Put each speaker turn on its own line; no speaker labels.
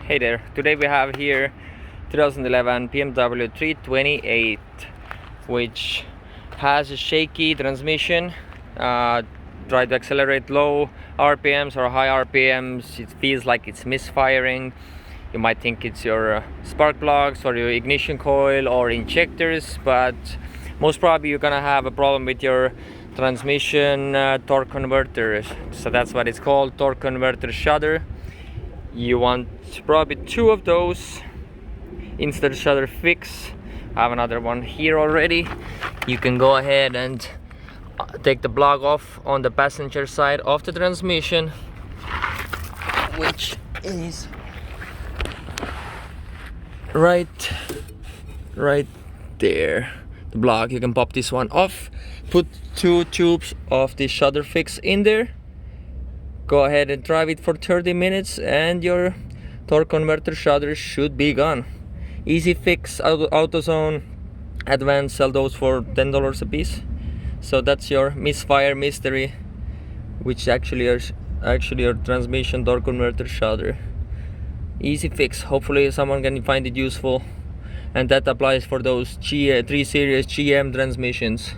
Hey there, today we have here 2011 BMW 328, which has a shaky transmission. Try to accelerate low RPMs or high RPMs, it feels like it's misfiring. You might think it's your spark plugs or your ignition coil or injectors, but most probably you're gonna have a problem with your transmission torque converter. So that's what it's called, torque converter shudder. You want probably two of those instead of SHUDDER FIXX. I have another one here already. You can go ahead and take the plug off on the passenger side of the transmission, which is right there. The plug, you can pop this one off, put two tubes of the SHUDDER FIXX in there, go ahead and drive it for 30 minutes and your torque converter shudder should be gone. Easy fix, AutoZone, Advanced sell those for $10 a piece. So that's your Misfire mystery, which actually is your transmission torque converter shudder. Easy fix, hopefully someone can find it useful, and that applies for those 3 Series GM transmissions.